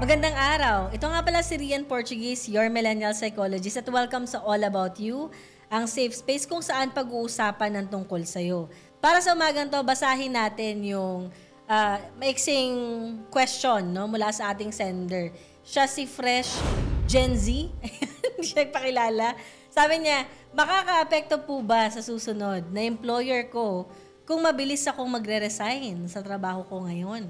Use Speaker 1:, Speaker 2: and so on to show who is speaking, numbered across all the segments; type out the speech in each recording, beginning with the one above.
Speaker 1: Magandang araw. Ito nga pala si Rian Portuguese, your millennial psychologist at welcome sa All About You, ang safe space kung saan pag-uusapan ng tungkol sa'yo. Para sa umagang to, basahin natin yung maiksing question no, mula sa ating sender. Siya si Fresh Gen Z. Hindi siya nagpakilala. Sabi niya, makaka-apekto po ba sa susunod na employer ko kung mabilis akong magre-resign sa trabaho ko ngayon?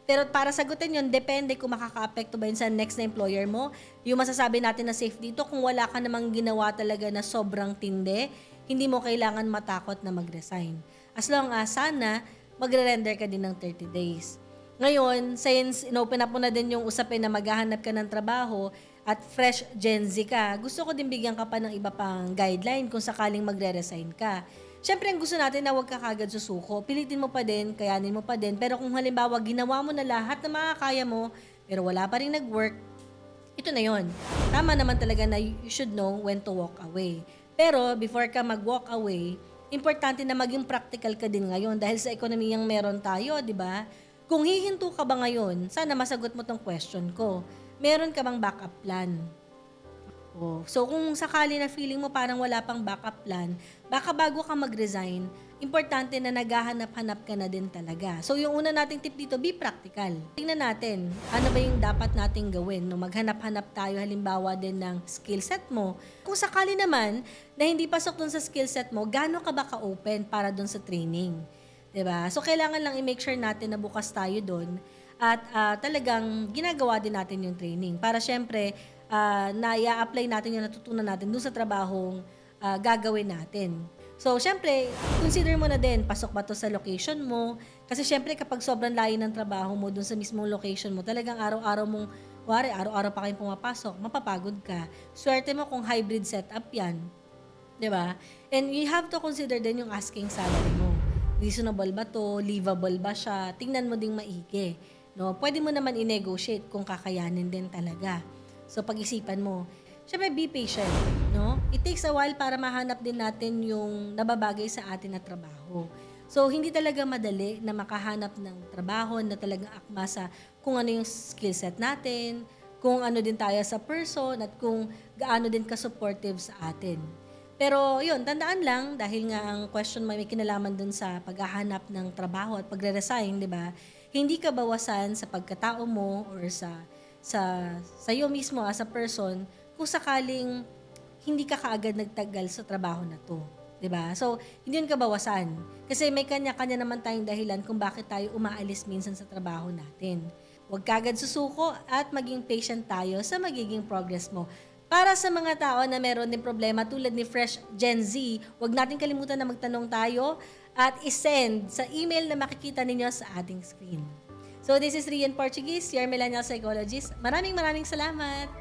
Speaker 1: Pero para sagutin yun, depende kung makaka-apekto ba yun sa next na employer mo. Yung masasabi natin na safe dito, kung wala ka namang ginawa talaga na sobrang tindi, hindi mo kailangan matakot na mag-resign. As long as sana, magre-render ka din ng 30 days. Ngayon, since inopen up mo na din yung usapin na maghahanap ka ng trabaho at fresh Gen Z ka, gusto ko din bigyan ka pa ng iba pang guideline kung sakaling magre-resign ka. Siyempre, ang gusto natin na huwag ka kagad susuko. Pilitin mo pa din, kayanin mo pa din. Pero kung halimbawa, ginawa mo na lahat na makakaya mo, pero wala pa rin nag-work, ito na yon. Tama naman talaga na you should know when to walk away. Pero before ka mag-walk away, importante na maging practical ka din ngayon dahil sa ekonomiyang meron tayo, di ba? Kung hihinto ka ba ngayon, sana masagot mo tong question ko. Meron ka bang backup plan? So kung sakali na feeling mo parang wala pang backup plan, baka bago ka mag-resign, importante na naghahanap-hanap ka na din talaga. So yung una nating tip dito, be practical. Tingnan natin, ano ba yung dapat nating gawin? No, maghanap-hanap tayo halimbawa din ng skill set mo. Kung sakali naman na hindi pasok dun sa skill set mo, gaano ka ba ka-open para dun sa training? 'Di ba? So kailangan lang i-make sure natin na bukas tayo dun at talagang ginagawa din natin yung training para syempre na i-apply natin yung natutunan natin dun sa trabahong gagawin natin. So, syempre, consider mo na din, pasok ba to sa location mo? Kasi syempre, kapag sobrang layo ng trabaho mo dun sa mismong location mo, talagang araw-araw mong, araw-araw pa kayong pumapasok, mapapagod ka. Swerte mo kung hybrid setup yan. 'Di ba? And you have to consider din yung asking salary mo. Reasonable ba to? Livable ba siya? Tingnan mo ding maigi. No? Pwede mo naman i-negotiate kung kakayanin din talaga. So, pag-isipan mo. Siyempre, be patient, no? It takes a while para mahanap din natin yung nababagay sa atin na trabaho. So, hindi talaga madali na makahanap ng trabaho na talagang akma sa kung ano yung skill set natin, kung ano din tayo sa person, at kung gaano din ka-supportive sa atin. Pero, yun, tandaan lang, dahil nga ang question may kinalaman dun sa paghahanap ng trabaho at pagre-resign, di ba? Hindi ka bawasan sa pagkatao mo or sa iyo mismo as a person kung sakaling hindi ka kaagad nagtagal sa trabaho na to. 'Di ba? So, hindi yun kabawasan. Kasi may kanya-kanya naman tayong dahilan kung bakit tayo umaalis minsan sa trabaho natin. Huwag kaagad susuko at maging patient tayo sa magiging progress mo. Para sa mga tao na meron din problema tulad ni Fresh Gen Z, huwag natin kalimutan na magtanong tayo at isend sa email na makikita ninyo sa ating screen. So this is Rian Portuguese, your millennial psychologist. Maraming salamat!